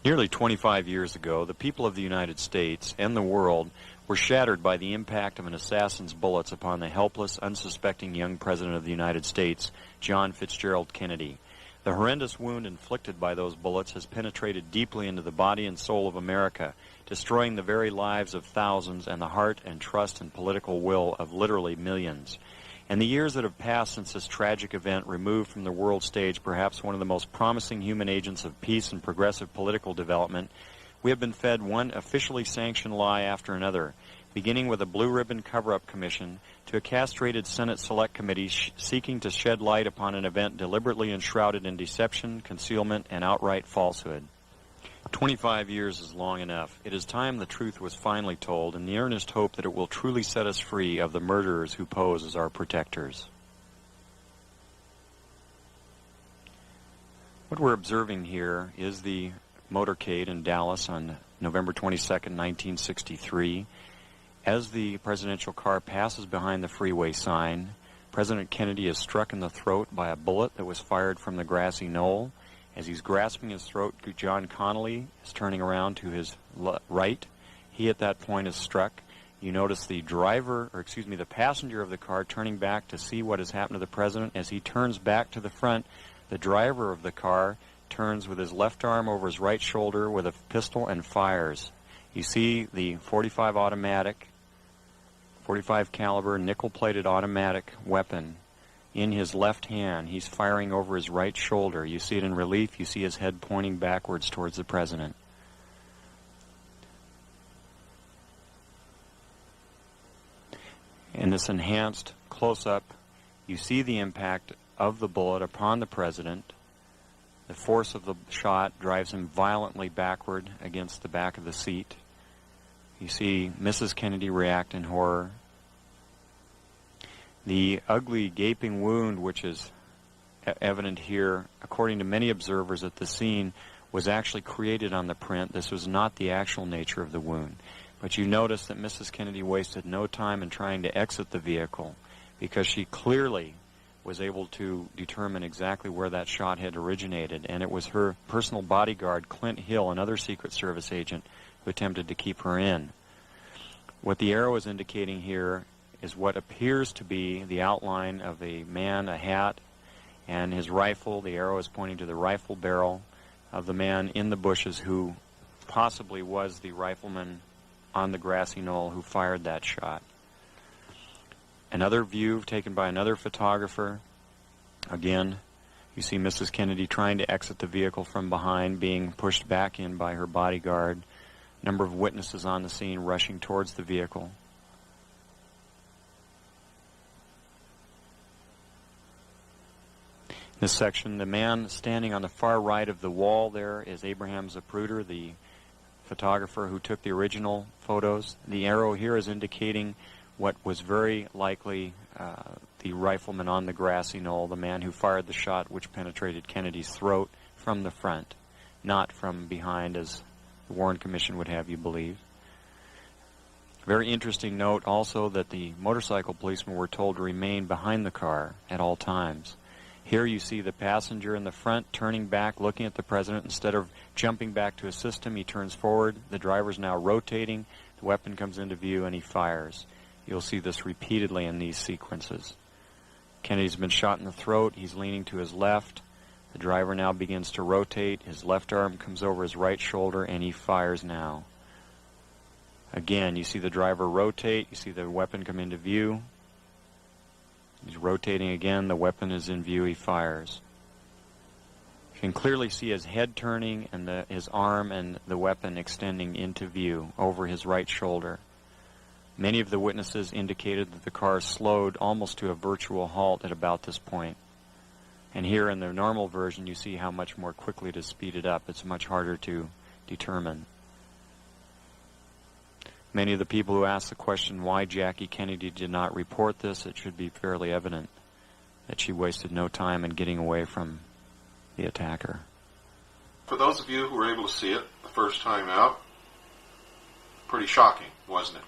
Nearly 25 years ago, the people of the United States and the world were shattered by the impact of an assassin's bullets upon the helpless, unsuspecting young President of the United States, John Fitzgerald Kennedy. The horrendous wound inflicted by those bullets has penetrated deeply into the body and soul of America, destroying the very lives of thousands and the heart and trust and political will of literally millions. In the years that have passed since this tragic event removed from the world stage perhaps one of the most promising human agents of peace and progressive political development, we have been fed one officially sanctioned lie after another, beginning with a blue ribbon cover-up commission to a castrated Senate Select Committee seeking to shed light upon an event deliberately enshrouded in deception, concealment, and outright falsehood. 25 years is long enough. It is time the truth was finally told, in the earnest hope that it will truly set us free of the murderers who pose as our protectors. What we're observing here is the motorcade in Dallas on November 22nd, 1963. As the presidential car passes behind the freeway sign, President Kennedy is struck in the throat by a bullet that was fired from the grassy knoll. As he's grasping his throat, John Connally is turning around to his right. He at that point is struck. You notice the the passenger of the car turning back to see what has happened to the president. As he turns back to the front, the driver of the car turns with his left arm over his right shoulder with a pistol and fires. You see the 45 caliber nickel-plated automatic weapon in his left hand. He's firing over his right shoulder. You see it in relief. You see his head pointing backwards towards the president. In this enhanced close-up, you see the impact of the bullet upon the president. The force of the shot drives him violently backward against the back of the seat. You see Mrs. Kennedy react in horror. The ugly gaping wound, which is evident here, according to many observers at the scene, was actually created on the print. This was not the actual nature of the wound. But you notice that Mrs. Kennedy wasted no time in trying to exit the vehicle because she clearly was able to determine exactly where that shot had originated, and it was her personal bodyguard, Clint Hill, another Secret Service agent, who attempted to keep her in. What the arrow is indicating here is what appears to be the outline of a man, a hat, and his rifle. The arrow is pointing to the rifle barrel of the man in the bushes who possibly was the rifleman on the grassy knoll who fired that shot. Another view taken by another photographer. Again, you see Mrs. Kennedy trying to exit the vehicle from behind, being pushed back in by her bodyguard. A number of witnesses on the scene rushing towards the vehicle. This section, the man standing on the far right of the wall there is Abraham Zapruder, the photographer who took the original photos. The arrow here is indicating what was very likely the rifleman on the grassy knoll, the man who fired the shot which penetrated Kennedy's throat from the front, not from behind as the Warren Commission would have you believe. Very interesting note also that the motorcycle policemen were told to remain behind the car at all times. Here you see the passenger in the front turning back, looking at the president. Instead of jumping back to assist him, he turns forward. The driver's now rotating. The weapon comes into view, and he fires. You'll see this repeatedly in these sequences. Kennedy's been shot in the throat. He's leaning to his left. The driver now begins to rotate. His left arm comes over his right shoulder, and he fires now. Again, you see the driver rotate. You see the weapon come into view. He's rotating again. The weapon is in view. He fires. You can clearly see his head turning and his arm and the weapon extending into view over his right shoulder. Many of the witnesses indicated that the car slowed almost to a virtual halt at about this point. And here in the normal version, you see how much more quickly it is speeded up. It's much harder to determine. Many of the people who asked the question why Jackie Kennedy did not report this, it should be fairly evident that she wasted no time in getting away from the attacker. For those of you who were able to see it the first time out, pretty shocking, wasn't it?